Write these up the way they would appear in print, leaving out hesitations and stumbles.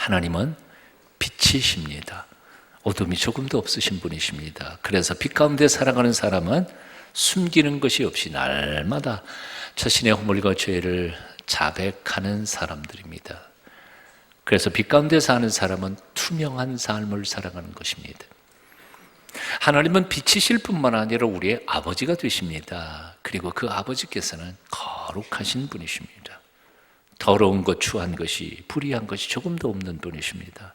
하나님은 빛이십니다. 어둠이 조금도 없으신 분이십니다. 그래서 빛 가운데 살아가는 사람은 숨기는 것이 없이 날마다 자신의 허물과 죄를 자백하는 사람들입니다. 그래서 빛 가운데 사는 사람은 투명한 삶을 살아가는 것입니다. 하나님은 빛이실 뿐만 아니라 우리의 아버지가 되십니다. 그리고 그 아버지께서는 거룩하신 분이십니다. 더러운 것, 추한 것이, 불의한 것이 조금도 없는 분이십니다.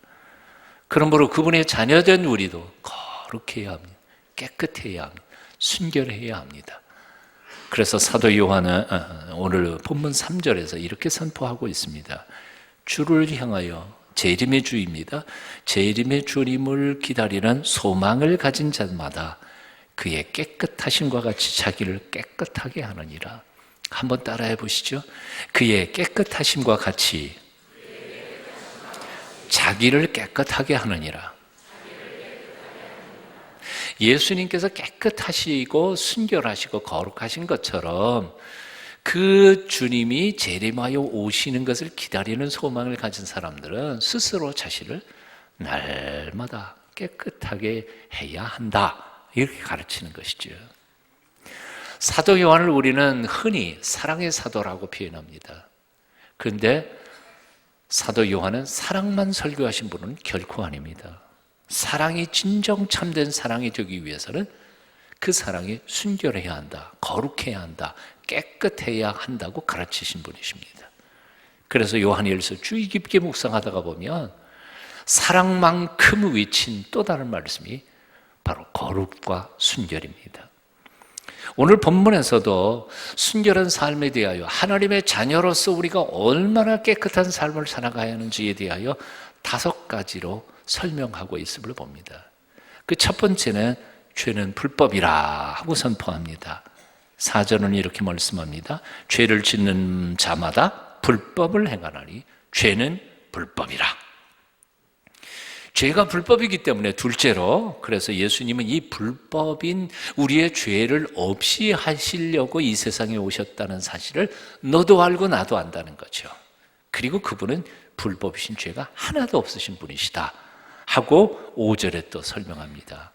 그러므로 그분의 자녀된 우리도 거룩해야 합니다. 깨끗해야 합니다. 순결해야 합니다. 그래서 사도 요한은 오늘 본문 3절에서 이렇게 선포하고 있습니다. 주를 향하여, 재림의 주입니다. 재림의 주님을 기다리는 소망을 가진 자마다 그의 깨끗하심과 같이 자기를 깨끗하게 하느니라. 한번 따라해 보시죠. 그의 깨끗하심과 같이 자기를 깨끗하게 하느니라. 예수님께서 깨끗하시고 순결하시고 거룩하신 것처럼 그 주님이 재림하여 오시는 것을 기다리는 소망을 가진 사람들은 스스로 자신을 날마다 깨끗하게 해야 한다, 이렇게 가르치는 것이죠. 사도 요한을 우리는 흔히 사랑의 사도라고 표현합니다. 그런데 사도 요한은 사랑만 설교하신 분은 결코 아닙니다. 사랑이 진정 참된 사랑이 되기 위해서는 그 사랑이 순결해야 한다, 거룩해야 한다, 깨끗해야 한다고 가르치신 분이십니다. 그래서 요한일서 주의 깊게 묵상하다가 보면 사랑만큼 위친 또 다른 말씀이 바로 거룩과 순결입니다. 오늘 본문에서도 순결한 삶에 대하여, 하나님의 자녀로서 우리가 얼마나 깨끗한 삶을 살아가야 하는지에 대하여 5가지로 설명하고 있음을 봅니다. 그 첫 번째는 죄는 불법이라 하고 선포합니다. 4절은 이렇게 말씀합니다. 죄를 짓는 자마다 불법을 행하나니 죄는 불법이라. 죄가 불법이기 때문에 둘째로, 그래서 예수님은 이 불법인 우리의 죄를 없이 하시려고 이 세상에 오셨다는 사실을 너도 알고 나도 안다는 거죠. 그리고 그분은 불법이신 죄가 하나도 없으신 분이시다 하고 5절에 또 설명합니다.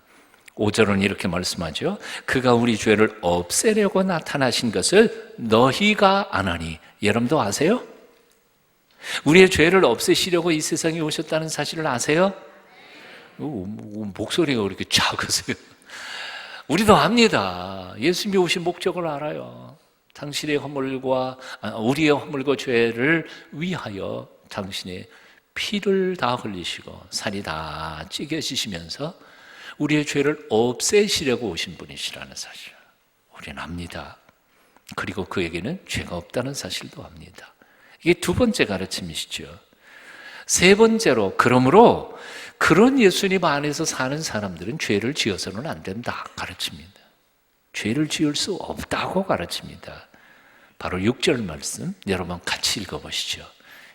5절은 이렇게 말씀하죠. 그가 우리 죄를 없애려고 나타나신 것을 너희가 아나니. 여러분도 아세요? 우리의 죄를 없애시려고 이 세상에 오셨다는 사실을 아세요? 목소리가 그렇게 작으세요? 우리도 압니다. 예수님이 오신 목적을 알아요. 당신의 허물과 우리의 허물과 죄를 위하여 당신의 피를 다 흘리시고 살이 다 찢겨지시면서 우리의 죄를 없애시려고 오신 분이시라는 사실 우리는 압니다. 그리고 그에게는 죄가 없다는 사실도 압니다. 이게 두 번째 가르침이시죠. 세 번째로, 그러므로 그런 예수님 안에서 사는 사람들은 죄를 지어서는 안 된다 가르칩니다. 죄를 지을 수 없다고 가르칩니다. 바로 6절 말씀 여러분 같이 읽어보시죠.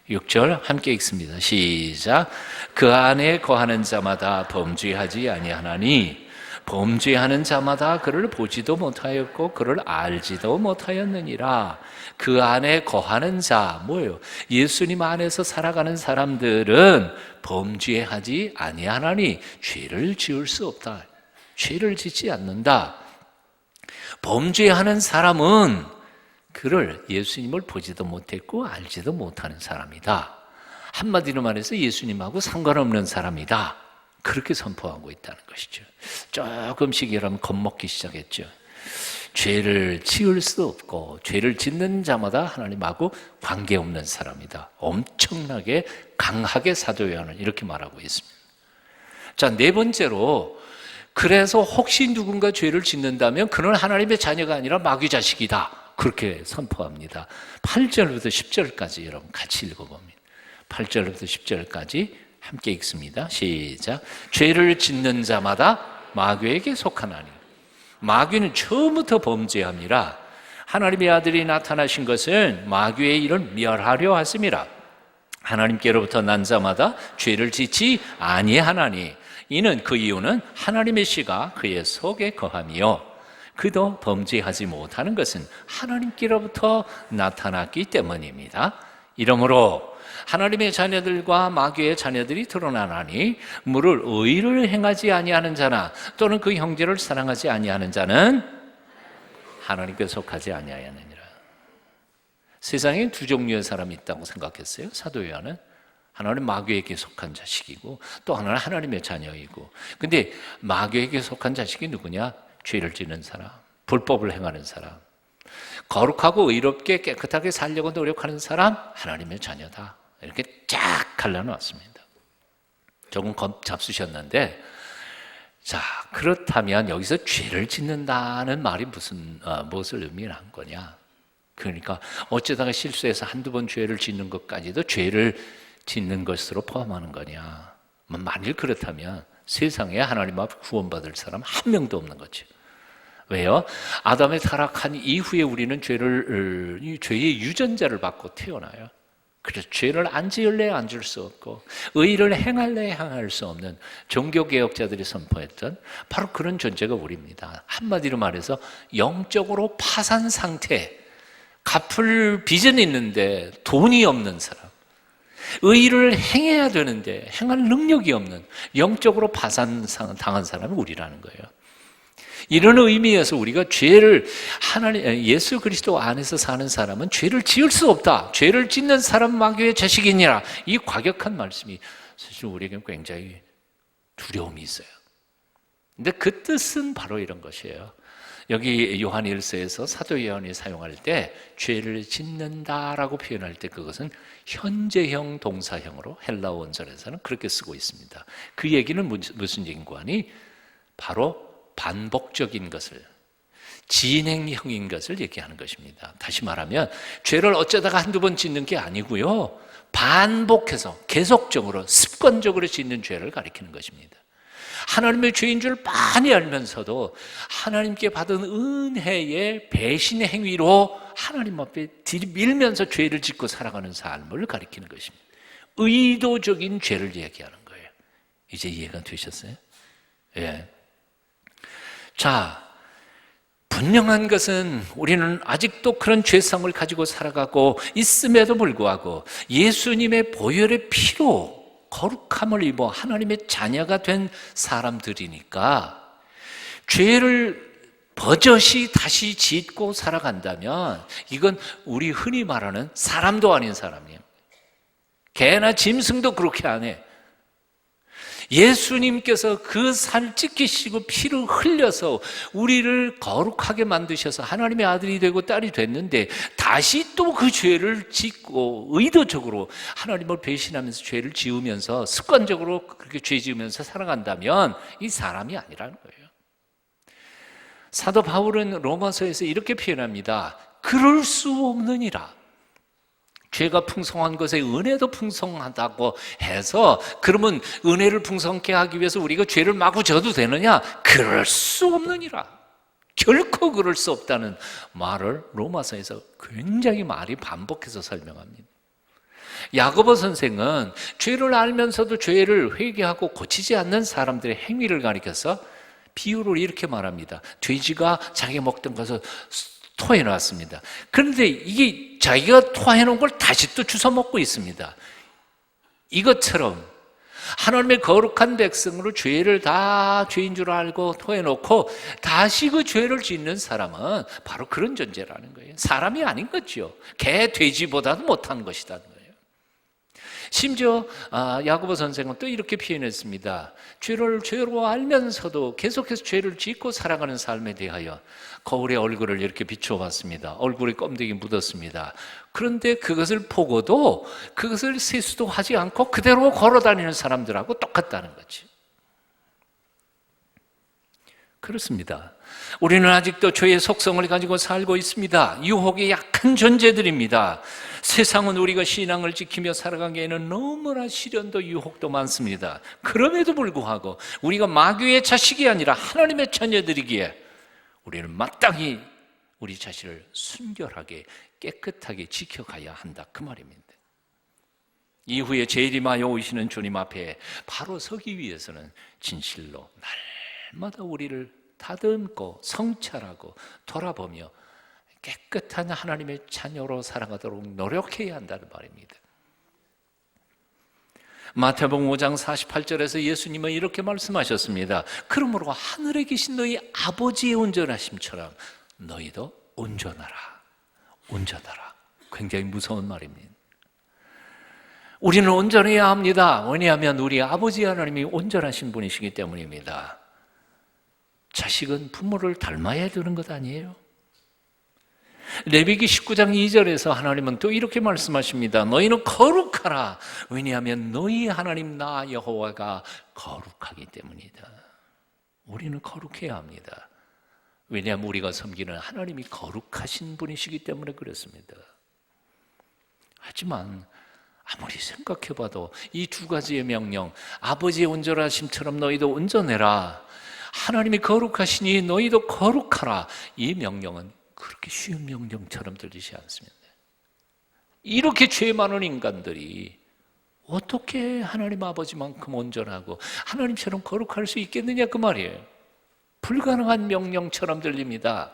6절 함께 읽습니다. 시작. 그 안에 거하는 자마다 범죄하지 아니하나니 범죄하는 자마다 그를 보지도 못하였고 그를 알지도 못하였느니라. 그 안에 거하는 자, 뭐예요? 예수님 안에서 살아가는 사람들은 범죄하지 아니하나니 죄를 지을 수 없다. 죄를 짓지 않는다. 범죄하는 사람은 그를 예수님을 보지도 못했고 알지도 못하는 사람이다. 한마디로 말해서 예수님하고 상관없는 사람이다. 그렇게 선포하고 있다는 것이죠. 조금씩 여러분 겁먹기 시작했죠. 죄를 지을 수 없고 죄를 짓는 자마다 하나님하고 관계없는 사람이다. 엄청나게 강하게 사도 요한은 이렇게 말하고 있습니다. 자, 네 번째로, 그래서 혹시 누군가 죄를 짓는다면 그는 하나님의 자녀가 아니라 마귀 자식이다. 그렇게 선포합니다. 8절부터 10절까지 여러분 같이 읽어봅니다. 8절부터 10절까지 함께 읽습니다. 시작. 죄를 짓는 자마다 마귀에게 속하나니 마귀는 처음부터 범죄함이라. 하나님의 아들이 나타나신 것은 마귀의 일을 멸하려 하심이라. 하나님께로부터 난 자마다 죄를 짓지 아니하나니 이는 그 이유는 하나님의 씨가 그의 속에 거함이요 그도 범죄하지 못하는 것은 하나님께로부터 나타났기 때문입니다. 이러므로 하나님의 자녀들과 마귀의 자녀들이 드러나나니 무릇 의를 행하지 아니하는 자나 또는 그 형제를 사랑하지 아니하는 자는 하나님께 속하지 아니하느니라. 세상에 두 종류의 사람이 있다고 생각했어요. 사도 요한은 하나는 마귀에게 속한 자식이고 또 하나는 하나님의 자녀이고, 근데 마귀에게 속한 자식이 누구냐? 죄를 짓는 사람, 불법을 행하는 사람, 거룩하고 의롭게 깨끗하게 살려고 노력하는 사람, 하나님의 자녀다. 이렇게 쫙 갈라놓았습니다. 조금 잡수셨는데, 자, 그렇다면 여기서 죄를 짓는다는 말이 무엇을 의미하는 거냐? 그러니까 어쩌다가 실수해서 한두 번 죄를 짓는 것까지도 죄를 짓는 것으로 포함하는 거냐? 만일 그렇다면 세상에 하나님 앞에 구원받을 사람 한 명도 없는 거죠. 왜요? 아담의 타락한 이후에 우리는 죄의 유전자를 받고 태어나요. 그래서 죄를 안 지을래 안 질 수 없고 의를 행할래 행할 수 없는 종교개혁자들이 선포했던 바로 그런 존재가 우리입니다. 한마디로 말해서 영적으로 파산 상태, 갚을 빚은 있는데 돈이 없는 사람, 의를 행해야 되는데 행할 능력이 없는 영적으로 파산당한 사람이 우리라는 거예요. 이런 의미에서 우리가 죄를 예수 그리스도 안에서 사는 사람은 죄를 지을 수 없다. 죄를 짓는 사람 마귀의 자식이니라. 이 과격한 말씀이 사실 우리에게 굉장히 두려움이 있어요. 근데 그 뜻은 바로 이런 것이에요. 여기 요한 1서에서 사도 요한이 사용할 때 죄를 짓는다라고 표현할 때 그것은 현재형 동사형으로 헬라어 원전에서는 그렇게 쓰고 있습니다. 그 얘기는 무슨 얘기인가 하니 바로 반복적인 것을, 진행형인 것을 얘기하는 것입니다. 다시 말하면 죄를 어쩌다가 한두 번 짓는 게 아니고요, 반복해서 계속적으로 습관적으로 짓는 죄를 가리키는 것입니다. 하나님의 죄인 줄 빤히 알면서도 하나님께 받은 은혜의 배신의 행위로 하나님 앞에 들이밀면서 죄를 짓고 살아가는 삶을 가리키는 것입니다. 의도적인 죄를 얘기하는 거예요. 이제 이해가 되셨어요? 예. 자, 분명한 것은 우리는 아직도 그런 죄성을 가지고 살아가고 있음에도 불구하고 예수님의 보혈의 피로 거룩함을 입어 하나님의 자녀가 된 사람들이니까 죄를 버젓이 다시 짓고 살아간다면 이건 우리 흔히 말하는 사람도 아닌 사람이에요. 개나 짐승도 그렇게 안 해. 예수님께서 그 살 찢기시고 피를 흘려서 우리를 거룩하게 만드셔서 하나님의 아들이 되고 딸이 됐는데 다시 또 그 죄를 짓고 의도적으로 하나님을 배신하면서 죄를 지으면서 습관적으로 그렇게 죄 지으면서 살아간다면 이 사람이 아니라는 거예요. 사도 바울은 로마서에서 이렇게 표현합니다. 그럴 수 없느니라. 죄가 풍성한 것에 은혜도 풍성하다고 해서 그러면 은혜를 풍성케 하기 위해서 우리가 죄를 마구 져도 되느냐? 그럴 수 없느니라. 결코 그럴 수 없다는 말을 로마서에서 굉장히 많이 반복해서 설명합니다. 야고보 선생은 죄를 알면서도 죄를 회개하고 고치지 않는 사람들의 행위를 가리켜서 비유를 이렇게 말합니다. 돼지가 자기가 먹던 것을 토해놨습니다. 그런데 이게 자기가 토해놓은 걸 다시 또 주워 먹고 있습니다. 이것처럼 하나님의 거룩한 백성으로 죄를 다 죄인 줄 알고 토해놓고 다시 그 죄를 짓는 사람은 바로 그런 존재라는 거예요. 사람이 아닌 거죠. 개, 돼지보다도 못한 것이라는 거예요. 심지어 야고보 선생은 또 이렇게 표현했습니다. 죄를 죄로 알면서도 계속해서 죄를 짓고 살아가는 삶에 대하여 거울에 얼굴을 이렇게 비춰봤습니다. 얼굴에 껌대기 묻었습니다. 그런데 그것을 보고도 그것을 세수도 하지 않고 그대로 걸어다니는 사람들하고 똑같다는 거지. 그렇습니다. 우리는 아직도 죄의 속성을 가지고 살고 있습니다. 유혹에 약한 존재들입니다. 세상은 우리가 신앙을 지키며 살아가기에는 너무나 시련도 유혹도 많습니다. 그럼에도 불구하고 우리가 마귀의 자식이 아니라 하나님의 자녀들이기에 우리는 마땅히 우리 자신을 순결하게 깨끗하게 지켜가야 한다, 그 말입니다. 이후에 재림하여 오시는 주님 앞에 바로 서기 위해서는 진실로 날마다 우리를 다듬고 성찰하고 돌아보며 깨끗한 하나님의 자녀로 살아가도록 노력해야 한다는 말입니다. 마태복음 5장 48절에서 예수님은 이렇게 말씀하셨습니다. 그러므로 하늘에 계신 너희 아버지의 온전하심처럼 너희도 온전하라. 온전하라. 굉장히 무서운 말입니다. 우리는 온전해야 합니다. 왜냐하면 우리 아버지 하나님이 온전하신 분이시기 때문입니다. 자식은 부모를 닮아야 되는 것 아니에요? 레위기 19장 2절에서 하나님은 또 이렇게 말씀하십니다. 너희는 거룩하라. 왜냐하면 너희 하나님 나 여호와가 거룩하기 때문이다. 우리는 거룩해야 합니다. 왜냐하면 우리가 섬기는 하나님이 거룩하신 분이시기 때문에 그렇습니다. 하지만 아무리 생각해봐도 이 두 가지의 명령, 아버지의 온전하심처럼 너희도 온전해라, 하나님이 거룩하시니 너희도 거룩하라, 이 명령은 그렇게 쉬운 명령처럼 들리지 않습니다. 이렇게 죄 많은 인간들이 어떻게 하나님 아버지만큼 온전하고 하나님처럼 거룩할 수 있겠느냐 그 말이에요. 불가능한 명령처럼 들립니다.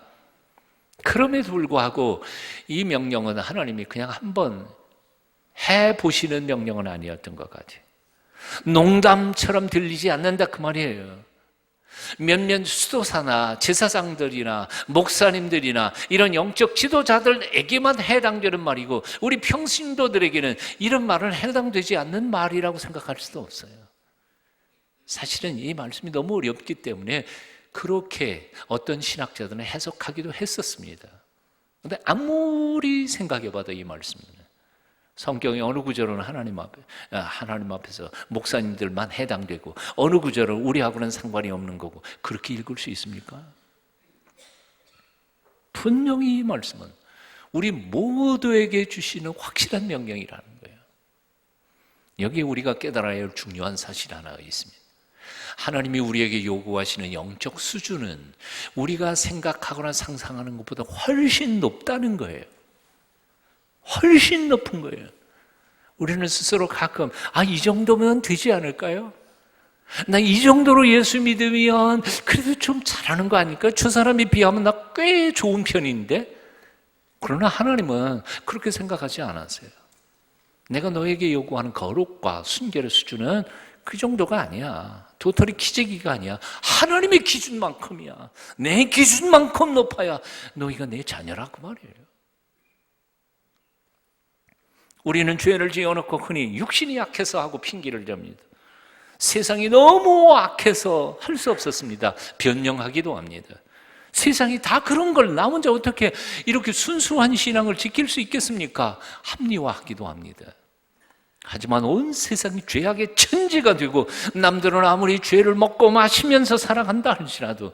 그럼에도 불구하고 이 명령은 하나님이 그냥 한번 해보시는 명령은 아니었던 것 같아요. 농담처럼 들리지 않는다 그 말이에요. 몇몇 수도사나 제사장들이나 목사님들이나 이런 영적 지도자들에게만 해당되는 말이고 우리 평신도들에게는 이런 말은 해당되지 않는 말이라고 생각할 수도 없어요. 사실은 이 말씀이 너무 어렵기 때문에 그렇게 어떤 신학자들은 해석하기도 했었습니다. 그런데 아무리 생각해봐도 이 말씀은 성경의 어느 구절은 하나님 앞에서 목사님들만 해당되고 어느 구절은 우리하고는 상관이 없는 거고 그렇게 읽을 수 있습니까? 분명히 이 말씀은 우리 모두에게 주시는 확실한 명령이라는 거예요. 여기에 우리가 깨달아야 할 중요한 사실 하나가 있습니다. 하나님이 우리에게 요구하시는 영적 수준은 우리가 생각하거나 상상하는 것보다 훨씬 높다는 거예요. 훨씬 높은 거예요. 우리는 스스로 가끔 이 정도면 되지 않을까요? 나 이 정도로 예수 믿으면 그래도 좀 잘하는 거 아닐까? 저 사람에 비하면 나 꽤 좋은 편인데? 그러나 하나님은 그렇게 생각하지 않았어요. 내가 너에게 요구하는 거룩과 순결의 수준은 그 정도가 아니야. 도토리 키재기가 아니야. 하나님의 기준만큼이야. 내 기준만큼 높아야 너희가 내 자녀라 그 말이에요. 우리는 죄를 지어놓고 흔히 육신이 약해서 하고 핑계를 댑니다. 세상이 너무 악해서 할 수 없었습니다. 변명하기도 합니다. 세상이 다 그런 걸 나 혼자 어떻게 이렇게 순수한 신앙을 지킬 수 있겠습니까? 합리화하기도 합니다. 하지만 온 세상이 죄악의 천지가 되고 남들은 아무리 죄를 먹고 마시면서 살아간다 할지라도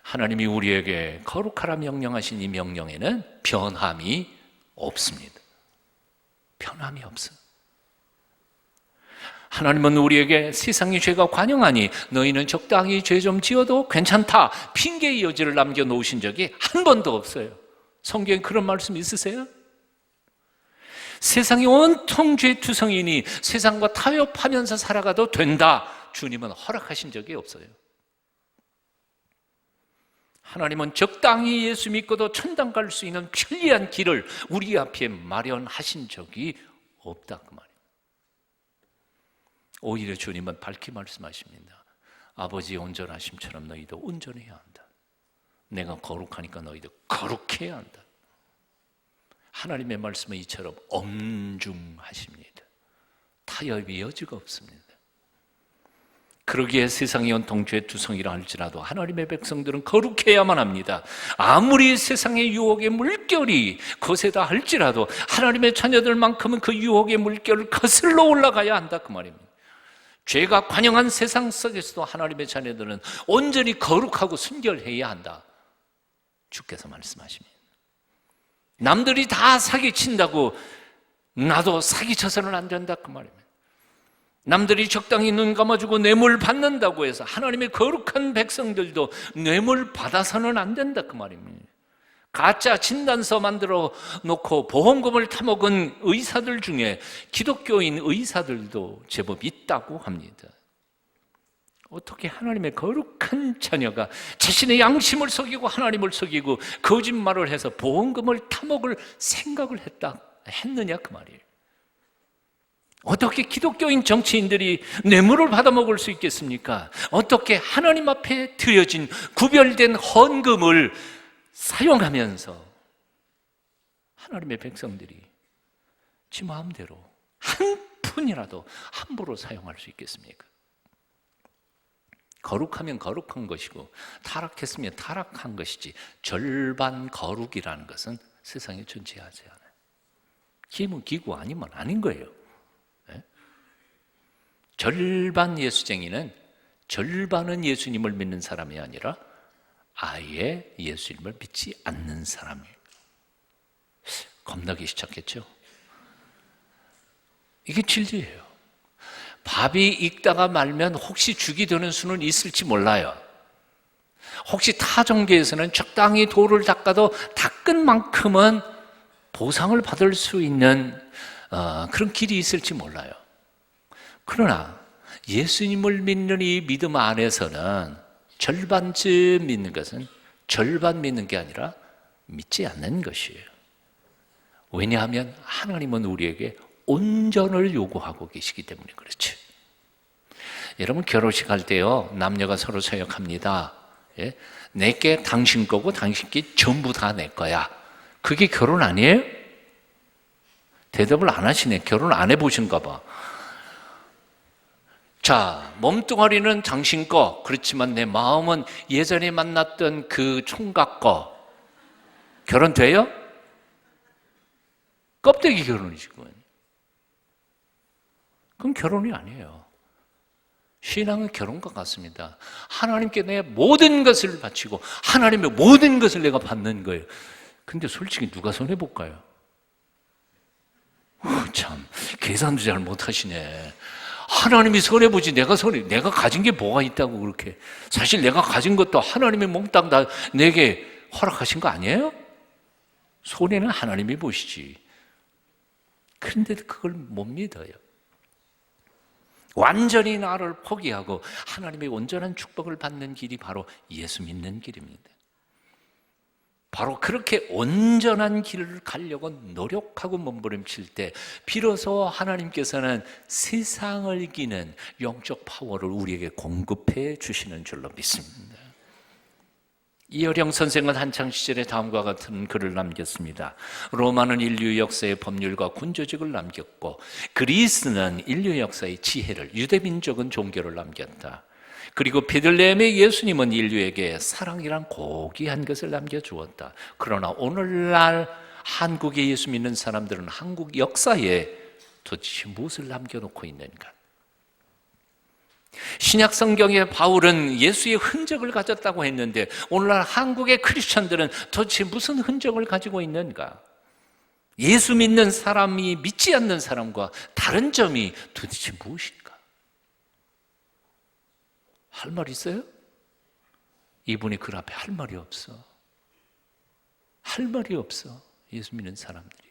하나님이 우리에게 거룩하라 명령하신 이 명령에는 변함이 없습니다. 변함이 없어. 하나님은 우리에게 세상의 죄가 관영하니 너희는 적당히 죄 좀 지어도 괜찮다, 핑계의 여지를 남겨놓으신 적이 한 번도 없어요. 성경에 그런 말씀 있으세요? 세상이 온통 죄투성이니 세상과 타협하면서 살아가도 된다, 주님은 허락하신 적이 없어요. 하나님은 적당히 예수 믿고도 천당 갈 수 있는 편리한 길을 우리 앞에 마련하신 적이 없다 그 말입니다. 오히려 주님은 밝히 말씀하십니다. 아버지의 온전하심처럼 너희도 온전해야 한다. 내가 거룩하니까 너희도 거룩해야 한다. 하나님의 말씀은 이처럼 엄중하십니다. 타협의 여지가 없습니다. 그러기에 세상이 온통 죄투성이라 할지라도 하나님의 백성들은 거룩해야만 합니다. 아무리 세상의 유혹의 물결이 거세다 할지라도 하나님의 자녀들만큼은 그 유혹의 물결을 거슬러 올라가야 한다 그 말입니다. 죄가 관영한 세상 속에서도 하나님의 자녀들은 온전히 거룩하고 순결해야 한다, 주께서 말씀하십니다. 남들이 다 사기친다고 나도 사기쳐서는 안 된다 그 말입니다. 남들이 적당히 눈 감아주고 뇌물 받는다고 해서 하나님의 거룩한 백성들도 뇌물 받아서는 안 된다 그 말입니다. 가짜 진단서 만들어 놓고 보험금을 타먹은 의사들 중에 기독교인 의사들도 제법 있다고 합니다. 어떻게 하나님의 거룩한 자녀가 자신의 양심을 속이고 하나님을 속이고 거짓말을 해서 보험금을 타먹을 생각을 했느냐 그 말이에요. 어떻게 기독교인 정치인들이 뇌물을 받아먹을 수 있겠습니까? 어떻게 하나님 앞에 드려진 구별된 헌금을 사용하면서 하나님의 백성들이 지 마음대로 한 푼이라도 함부로 사용할 수 있겠습니까? 거룩하면 거룩한 것이고 타락했으면 타락한 것이지 절반 거룩이라는 것은 세상에 존재하지 않아요. 기면 기고 아니면 아닌 거예요. 네? 절반 예수쟁이는 절반은 예수님을 믿는 사람이 아니라 아예 예수님을 믿지 않는 사람이에요. 겁나기 시작했죠. 이게 진리예요. 밥이 익다가 말면 혹시 죽이 되는 수는 있을지 몰라요. 혹시 타종교에서는 적당히 돌을 닦아도 닦은 만큼은 보상을 받을 수 있는 그런 길이 있을지 몰라요. 그러나 예수님을 믿는 이 믿음 안에서는 절반쯤 믿는 것은 절반 믿는 게 아니라 믿지 않는 것이에요. 왜냐하면 하나님은 우리에게 온전을 요구하고 계시기 때문에 그렇죠. 여러분 결혼식 할 때요, 남녀가 서로 서약합니다. 예? 내게 당신 거고 당신께 전부 다 내 거야. 그게 결혼 아니에요? 대답을 안 하시네. 결혼 안 해보신가 봐. 자, 몸뚱아리는 당신 거. 그렇지만 내 마음은 예전에 만났던 그 총각 거. 결혼 돼요? 껍데기 결혼이지 그건. 그건 결혼이 아니에요. 신앙은 결혼과 같습니다. 하나님께 내 모든 것을 바치고 하나님의 모든 것을 내가 받는 거예요. 근데 솔직히 누가 손해볼까요? 참 계산도 잘 못하시네. 하나님이 손해보지 내가 가진 게 뭐가 있다고 그렇게. 사실 내가 가진 것도 하나님이 몽땅 다 내게 허락하신 거 아니에요? 손해는 하나님이 보시지. 그런데도 그걸 못 믿어요. 완전히 나를 포기하고 하나님의 온전한 축복을 받는 길이 바로 예수 믿는 길입니다. 바로 그렇게 온전한 길을 가려고 노력하고 몸부림칠 때 비로소 하나님께서는 세상을 이기는 영적 파워를 우리에게 공급해 주시는 줄로 믿습니다. 이어령 선생은 한창시절에 다음과 같은 글을 남겼습니다. 로마는 인류 역사의 법률과 군조직을 남겼고 그리스는 인류 역사의 지혜를, 유대민족은 종교를 남겼다. 그리고 베들레헴의 예수님은 인류에게 사랑이란 고귀한 것을 남겨주었다. 그러나 오늘날 한국에 예수 믿는 사람들은 한국 역사에 도대체 무엇을 남겨놓고 있는가? 신약 성경의 바울은 예수의 흔적을 가졌다고 했는데 오늘날 한국의 크리스천들은 도대체 무슨 흔적을 가지고 있는가? 예수 믿는 사람이 믿지 않는 사람과 다른 점이 도대체 무엇인가? 할 말 있어요? 이분이 글 앞에 할 말이 없어. 할 말이 없어. 예수 믿는 사람들이.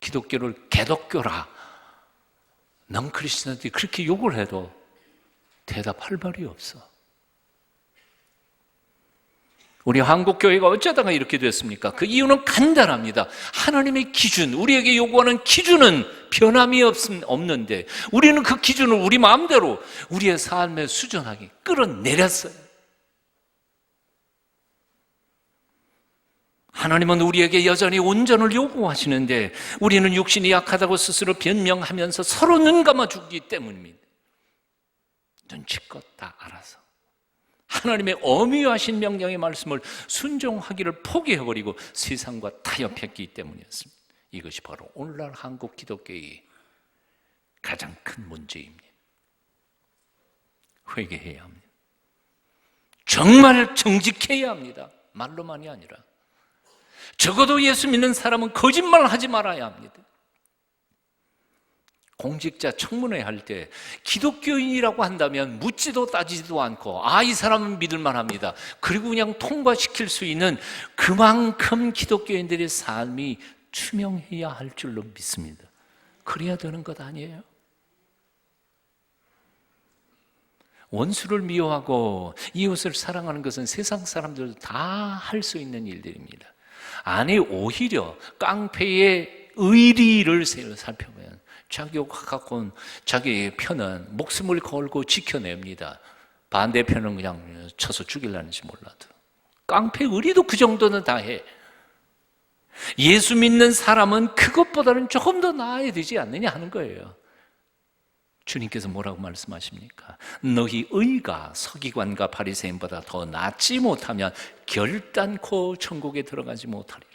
기독교를 개독교라. 넌 크리스천들이 그렇게 욕을 해도 대답할 말이 없어. 우리 한국교회가 어쩌다가 이렇게 됐습니까? 그 이유는 간단합니다. 하나님의 기준, 우리에게 요구하는 기준은 변함이 없는데 우리는 그 기준을 우리 마음대로 우리의 삶에 수정하게 끌어내렸어요. 하나님은 우리에게 여전히 온전을 요구하시는데 우리는 육신이 약하다고 스스로 변명하면서 서로 눈 감아 주기 때문입니다. 눈치껏 다 알아서 하나님의 엄유하신 명령의 말씀을 순종하기를 포기해버리고 세상과 타협했기 때문이었습니다. 이것이 바로 오늘날 한국 기독교의 가장 큰 문제입니다. 회개해야 합니다. 정말 정직해야 합니다. 말로만이 아니라. 적어도 예수 믿는 사람은 거짓말을 하지 말아야 합니다. 공직자 청문회 할 때 기독교인이라고 한다면 묻지도 따지지도 않고 이 사람은 믿을만 합니다. 그리고 그냥 통과시킬 수 있는 그만큼 기독교인들의 삶이 투명해야 할 줄로 믿습니다. 그래야 되는 것 아니에요? 원수를 미워하고 이웃을 사랑하는 것은 세상 사람들도 다 할 수 있는 일들입니다. 아니 오히려 깡패의 의리를 살펴보면 갖고 자기 편은 목숨을 걸고 지켜냅니다. 반대편은 그냥 쳐서 죽이려는지 몰라도. 깡패 의리도 그 정도는 다 해. 예수 믿는 사람은 그것보다는 조금 더 나아야 되지 않느냐 하는 거예요. 주님께서 뭐라고 말씀하십니까? 너희 의가 서기관과 바리새인보다 더 낫지 못하면 결단코 천국에 들어가지 못하리라.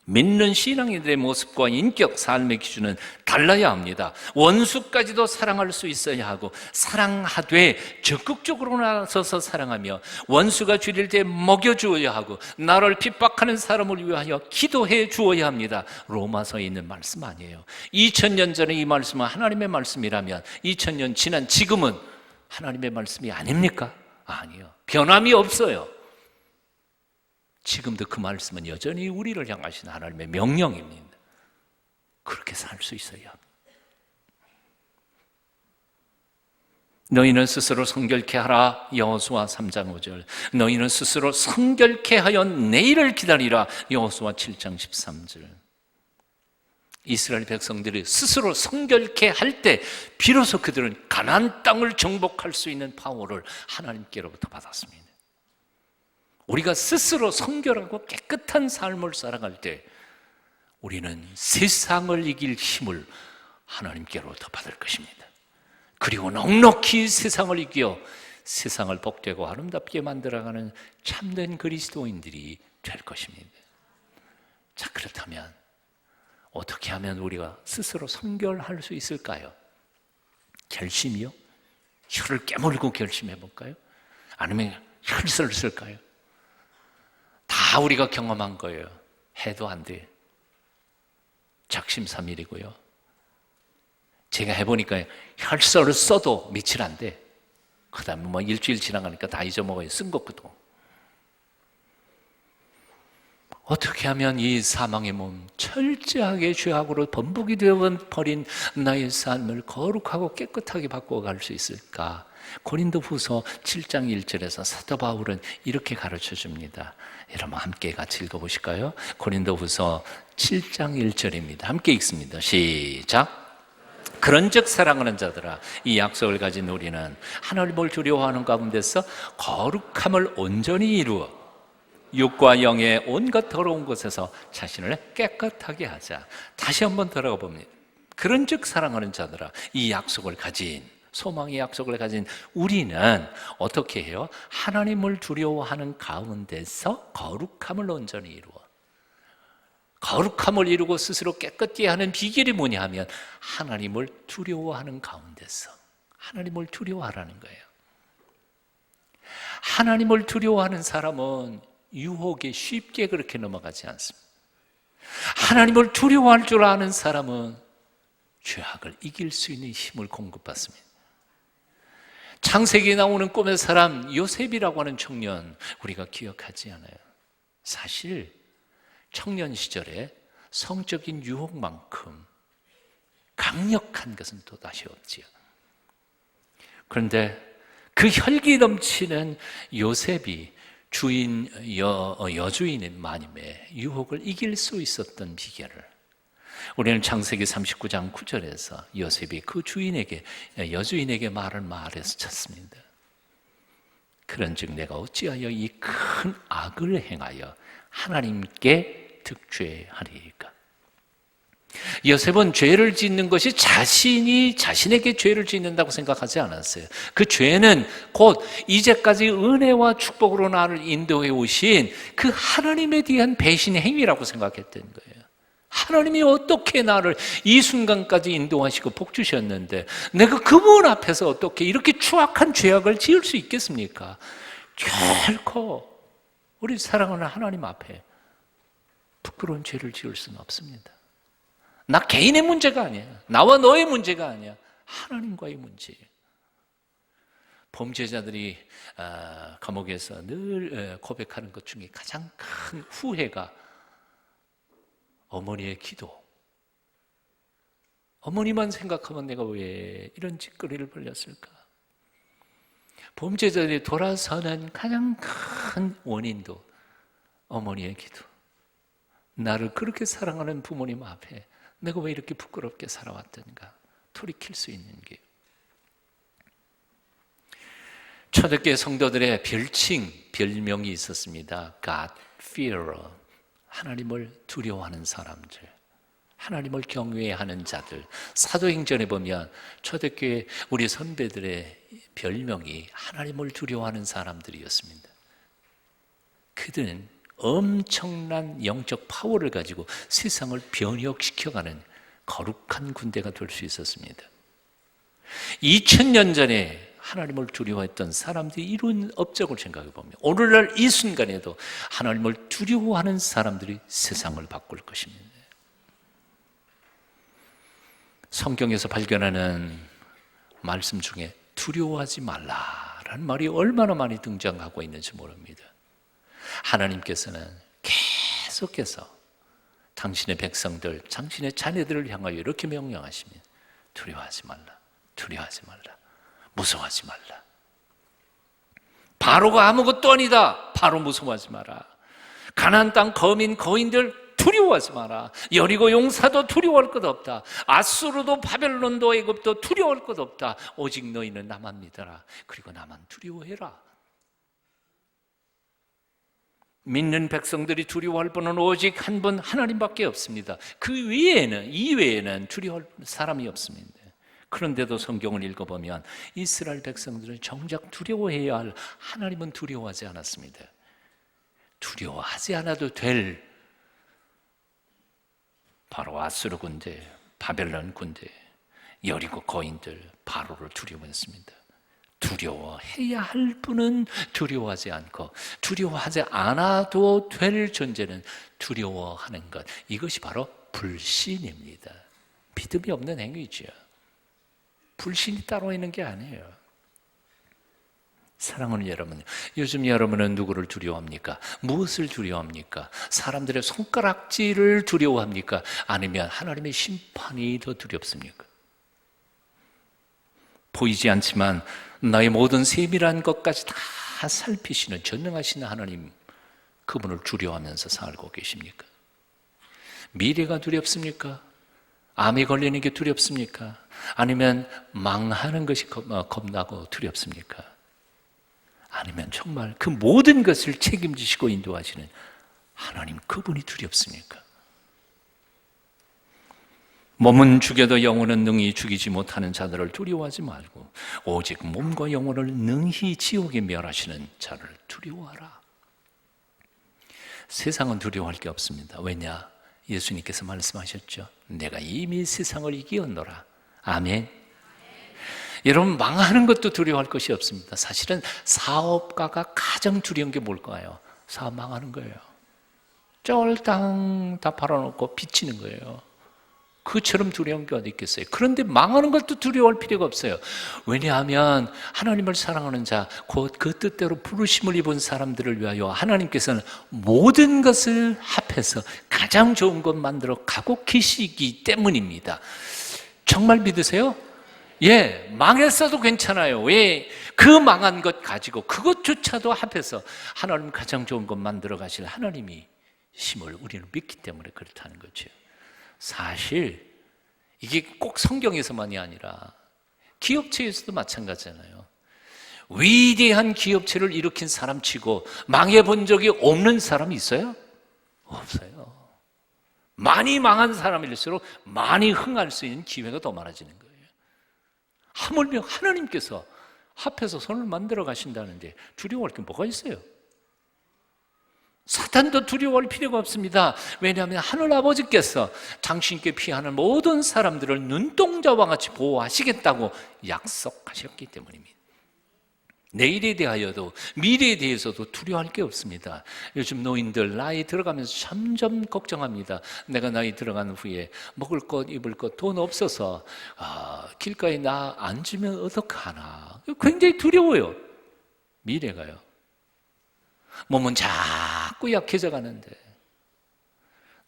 믿는 신앙인들의 모습과 인격, 삶의 기준은 달라야 합니다. 원수까지도 사랑할 수 있어야 하고, 사랑하되 적극적으로 나서서 사랑하며, 원수가 줄일 때 먹여주어야 하고, 나를 핍박하는 사람을 위하여 기도해 주어야 합니다. 로마서에 있는 말씀 아니에요. 2000년 전에 이 말씀은 하나님의 말씀이라면 2000년 지난 지금은 하나님의 말씀이 아닙니까? 아니요. 변함이 없어요. 지금도 그 말씀은 여전히 우리를 향하신 하나님의 명령입니다. 그렇게 살 수 있어야 합니다. 너희는 스스로 성결케 하라. 여호수아 3장 5절. 너희는 스스로 성결케 하여 내일을 기다리라. 여호수아 7장 13절. 이스라엘 백성들이 스스로 성결케 할 때 비로소 그들은 가나안 땅을 정복할 수 있는 파워를 하나님께로부터 받았습니다. 우리가 스스로 성결하고 깨끗한 삶을 살아갈 때 우리는 세상을 이길 힘을 하나님께로부터 받을 것입니다. 그리고 넉넉히 세상을 이겨 세상을 복되고 아름답게 만들어가는 참된 그리스도인들이 될 것입니다. 자, 그렇다면 어떻게 하면 우리가 스스로 성결할 수 있을까요? 결심이요? 혀를 깨물고 결심해 볼까요? 아니면 혈서를 쓸까요? 다 우리가 경험한 거예요. 해도 안 돼. 작심삼일이고요. 제가 해보니까 혈서를 써도 며칠 안 돼. 그 다음에 뭐 일주일 지나가니까 다 잊어먹어요. 쓴 것도. 어떻게 하면 이 사망의 몸, 철저하게 죄악으로 번복이 되어버린 나의 삶을 거룩하고 깨끗하게 바꿔갈 수 있을까? 고린도후서 7장 1절에서 사도 바울은 이렇게 가르쳐 줍니다. 여러분 함께 같이 읽어보실까요? 고린도후서 7장 1절입니다. 함께 읽습니다. 시작. 그런즉 사랑하는 자들아, 이 약속을 가진 우리는 하나님을 두려워하는 가운데서 거룩함을 온전히 이루어 육과 영의 온갖 더러운 것에서 자신을 깨끗하게 하자. 다시 한번 들어가 봅니다. 그런즉 사랑하는 자들아, 이 약속을 가진, 소망의 약속을 가진 우리는 어떻게 해요? 하나님을 두려워하는 가운데서 거룩함을 온전히 이루어. 거룩함을 이루고 스스로 깨끗게 하는 비결이 뭐냐 하면 하나님을 두려워하는 가운데서 하나님을 두려워하라는 거예요. 하나님을 두려워하는 사람은 유혹에 쉽게 그렇게 넘어가지 않습니다. 하나님을 두려워할 줄 아는 사람은 죄악을 이길 수 있는 힘을 공급받습니다. 창세기에 나오는 꿈의 사람 요셉이라고 하는 청년, 우리가 기억하지 않아요. 사실 청년 시절에 성적인 유혹만큼 강력한 것은 또다시 없지요. 그런데 그 혈기 넘치는 요셉이 여주인인 마님의 유혹을 이길 수 있었던 비결을 우리는 창세기 39장 9절에서 요셉이 그 여주인에게 말해서 찾습니다. 그런즉 내가 어찌하여 이 큰 악을 행하여 하나님께 득죄하리이까? 요셉은 죄를 짓는 것이 자신에게 죄를 짓는다고 생각하지 않았어요. 그 죄는 곧 이제까지 은혜와 축복으로 나를 인도해 오신 그 하나님에 대한 배신 행위라고 생각했던 거예요. 하나님이 어떻게 나를 이 순간까지 인도하시고 복 주셨는데 내가 그분 앞에서 어떻게 이렇게 추악한 죄악을 지을 수 있겠습니까? 결코 우리 사랑하는 하나님 앞에 부끄러운 죄를 지을 수는 없습니다. 나 개인의 문제가 아니야. 나와 너의 문제가 아니야. 하나님과의 문제예요. 범죄자들이 감옥에서 늘 고백하는 것 중에 가장 큰 후회가 어머니의 기도. 어머니만 생각하면 내가 왜 이런 짓거리를 벌였을까? 범죄자들이 돌아서는 가장 큰 원인도 어머니의 기도. 나를 그렇게 사랑하는 부모님 앞에 내가 왜 이렇게 부끄럽게 살아왔던가 돌이킬 수 있는 게. 초대교회 성도들의 별명이 있었습니다. God fearer, 하나님을 두려워하는 사람들, 하나님을 경외하는 자들. 사도행전에 보면 초대교회 우리 선배들의 별명이 하나님을 두려워하는 사람들이었습니다. 그들은 엄청난 영적 파워를 가지고 세상을 변혁시켜가는 거룩한 군대가 될 수 있었습니다. 2000년 전에 하나님을 두려워했던 사람들이 이룬 업적을 생각해 보면 오늘날 이 순간에도 하나님을 두려워하는 사람들이 세상을 바꿀 것입니다. 성경에서 발견하는 말씀 중에 두려워하지 말라라는 말이 얼마나 많이 등장하고 있는지 모릅니다. 하나님께서는 계속해서 당신의 백성들, 당신의 자녀들을 향하여 이렇게 명령하십니다. 두려워하지 말라, 두려워하지 말라, 무서워하지 말라. 바로가 아무것도 아니다. 바로 무서워하지 마라. 가나안 땅 거민 거인들 두려워하지 마라. 여리고 용사도 두려워할 것 없다. 아수르도 바벨론도 애굽도 두려워할 것 없다. 오직 너희는 나만 믿어라. 그리고 나만 두려워해라. 믿는 백성들이 두려워할 분은 오직 한 분 하나님밖에 없습니다. 그 이외에는 두려워할 사람이 없습니다. 그런데도 성경을 읽어보면 이스라엘 백성들은 정작 두려워해야 할 하나님은 두려워하지 않았습니다. 두려워하지 않아도 될 바로 아수르 군대, 바벨론 군대, 여리고 거인들 바로를 두려워했습니다. 두려워해야 할 분은 두려워하지 않고 두려워하지 않아도 될 존재는 두려워하는 것, 이것이 바로 불신입니다. 믿음이 없는 행위죠. 불신이 따로 있는 게 아니에요. 사랑하는 여러분, 요즘 여러분은 누구를 두려워합니까? 무엇을 두려워합니까? 사람들의 손가락질을 두려워합니까? 아니면 하나님의 심판이 더 두렵습니까? 보이지 않지만 나의 모든 세밀한 것까지 다 살피시는 전능하신 하나님, 그분을 두려워하면서 살고 계십니까? 미래가 두렵습니까? 암이 걸리는 게 두렵습니까? 아니면 망하는 것이 겁나고 두렵습니까? 아니면 정말 그 모든 것을 책임지시고 인도하시는 하나님, 그분이 두렵습니까? 몸은 죽여도 영혼은 능히 죽이지 못하는 자들을 두려워하지 말고 오직 몸과 영혼을 능히 지옥에 멸하시는 자를 두려워하라. 세상은 두려워할 게 없습니다. 왜냐? 예수님께서 말씀하셨죠. 내가 이미 세상을 이기었노라. 아멘. 여러분, 망하는 것도 두려워할 것이 없습니다. 사실은 사업가가 가장 두려운 게 뭘까요? 사업 망하는 거예요. 쫄땅 다 팔아놓고 비치는 거예요. 그처럼 두려운 게 어디 있겠어요? 그런데 망하는 것도 두려워할 필요가 없어요. 왜냐하면 하나님을 사랑하는 자, 곧 그 뜻대로 부르심을 입은 사람들을 위하여 하나님께서는 모든 것을 합해서 가장 좋은 것 만들어 가고 계시기 때문입니다. 정말 믿으세요? 예, 망했어도 괜찮아요. 왜? 그 망한 것 가지고 그것조차도 합해서 하나님 가장 좋은 것 만들어 가실 하나님이 심을 우리는 믿기 때문에 그렇다는 거죠. 사실 이게 꼭 성경에서만이 아니라 기업체에서도 마찬가지잖아요. 위대한 기업체를 일으킨 사람치고 망해본 적이 없는 사람이 있어요? 없어요. 많이 망한 사람일수록 많이 흥할 수 있는 기회가 더 많아지는 거예요. 하물며 하나님께서 합해서 손을 만들어 가신다는데 두려워할 게 뭐가 있어요? 사탄도 두려워할 필요가 없습니다. 왜냐하면 하늘 아버지께서 당신께 피하는 모든 사람들을 눈동자와 같이 보호하시겠다고 약속하셨기 때문입니다. 내일에 대하여도 미래에 대해서도 두려워할 게 없습니다. 요즘 노인들 나이 들어가면서 점점 걱정합니다. 내가 나이 들어간 후에 먹을 것 입을 것 돈 없어서 길가에 나 앉으면 어떡하나. 굉장히 두려워요. 미래가요. 몸은 자꾸 약해져 가는데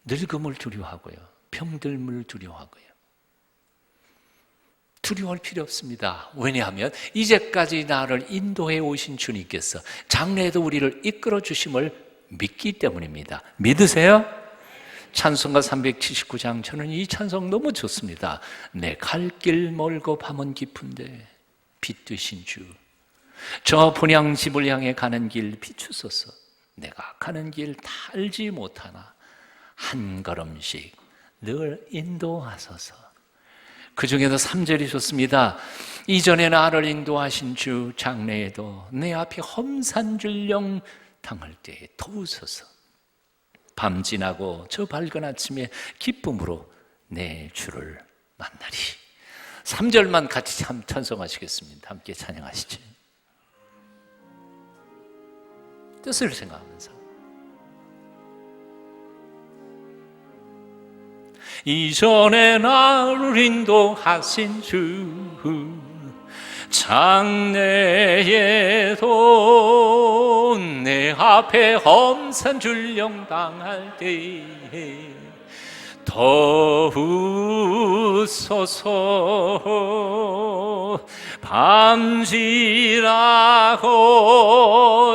늙음을 두려워하고요, 병들음을 두려워하고요. 두려워할 필요 없습니다. 왜냐하면 이제까지 나를 인도해 오신 주님께서 장래에도 우리를 이끌어 주심을 믿기 때문입니다. 믿으세요? 찬송가 379장, 저는 이 찬송 너무 좋습니다. 내 갈 길 멀고 밤은 깊은데 빛드신 주, 저 본향집을 향해 가는 길 비추소서. 내가 가는 길 다 알지 못하나 한 걸음씩 늘 인도하소서. 그 중에도 3절이 좋습니다. 이전에 나를 인도하신 주, 장래에도 내 앞에 험산줄령 당할 때에 도우소서. 밤 지나고 저 밝은 아침에 기쁨으로 내 주를 만나리. 3절만 같이 찬송하시겠습니다. 함께 찬양하시죠. 뜻을 생각하면서, 이전에 나를 인도하신 주, 장래에도 내 앞에 험산 줄령 당할 때에 더우소서. 밤 지나고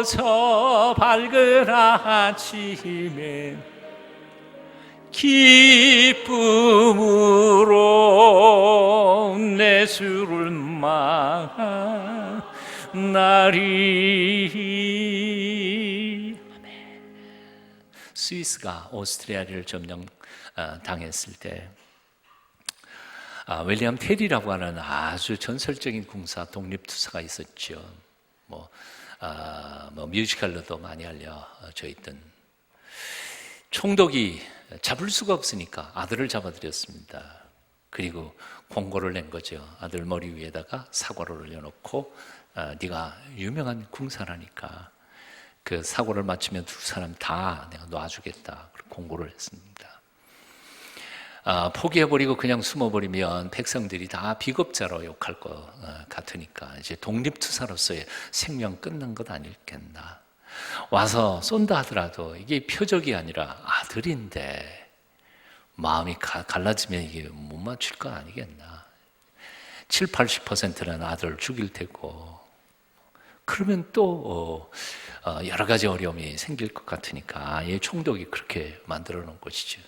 저 밝은 아침에 기쁨으로 내 주를 만나리. 스위스가 오스트리아를 점령 당했을 때 윌리엄 테리라고 하는 아주 전설적인 군사, 독립투사가 있었죠. 뮤지컬로도 많이 알려져 있던, 총독이 잡을 수가 없으니까 아들을 잡아들였습니다. 그리고 공고를 낸 거죠. 아들 머리 위에다가 사과를 올려놓고 네가 유명한 군사라니까 그 사고를 마치면 두 사람 다 내가 놔주겠다, 공고를 했습니다. 포기해버리고 그냥 숨어버리면 백성들이 다 비겁자로 욕할 것 같으니까 이제 독립투사로서의 생명 끝난 것 아니겠나. 와서 쏜다 하더라도 이게 표적이 아니라 아들인데 마음이 갈라지면 이게 못 맞출 거 아니겠나. 7, 80%는 아들을 죽일 테고, 그러면 또 여러 가지 어려움이 생길 것 같으니까 아예 총독이 그렇게 만들어 놓은 것이죠.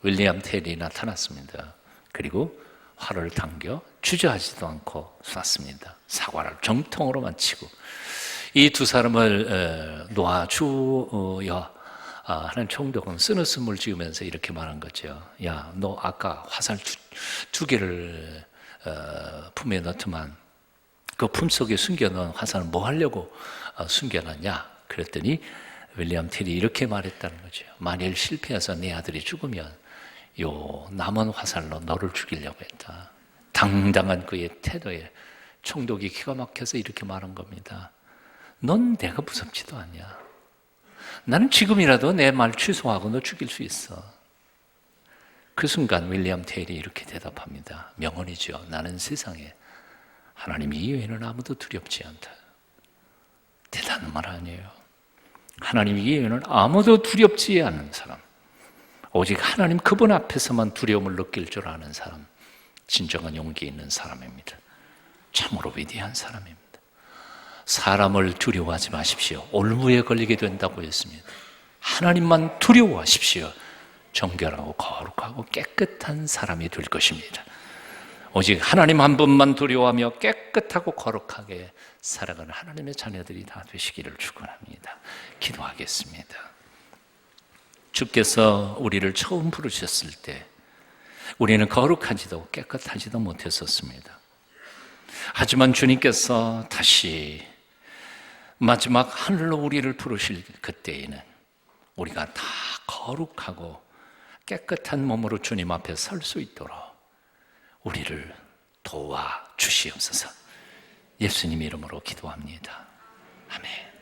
윌리엄 텔이 나타났습니다. 그리고 활을 당겨 주저하지도 않고 쐈습니다. 사과를 정통으로 마치고, 이 두 사람을 놓아주어야 하는 총독은 쓴웃음을 지으면서 이렇게 말한 거죠. 야, 너 아까 화살 두 개를 품에 넣더만 그 품속에 숨겨놓은 화살은 뭐 하려고 숨겨놨냐? 그랬더니 윌리엄 텔이 이렇게 말했다는 거죠. 만일 실패해서 내 아들이 죽으면 요 남은 화살로 너를 죽이려고 했다. 당당한 그의 태도에 총독이 기가 막혀서 이렇게 말한 겁니다. 넌 내가 무섭지도 않냐. 나는 지금이라도 내 말 취소하고 너 죽일 수 있어. 그 순간 윌리엄 테일이 이렇게 대답합니다. 명언이죠. 나는 세상에 하나님 이외에는 아무도 두렵지 않다. 대단한 말 아니에요. 하나님 이외에는 아무도 두렵지 않는 사람, 오직 하나님 그분 앞에서만 두려움을 느낄 줄 아는 사람, 진정한 용기 있는 사람입니다. 참으로 위대한 사람입니다. 사람을 두려워하지 마십시오. 올무에 걸리게 된다고 했습니다. 하나님만 두려워하십시오. 정결하고 거룩하고 깨끗한 사람이 될 것입니다. 오직 하나님 한 분만 두려워하며 깨끗하고 거룩하게 살아가는 하나님의 자녀들이 다 되시기를 축원합니다. 기도하겠습니다. 주께서 우리를 처음 부르셨을 때 우리는 거룩하지도 깨끗하지도 못했었습니다. 하지만 주님께서 다시 마지막 하늘로 우리를 부르실 그때에는 우리가 다 거룩하고 깨끗한 몸으로 주님 앞에 설 수 있도록 우리를 도와주시옵소서. 예수님 이름으로 기도합니다. 아멘.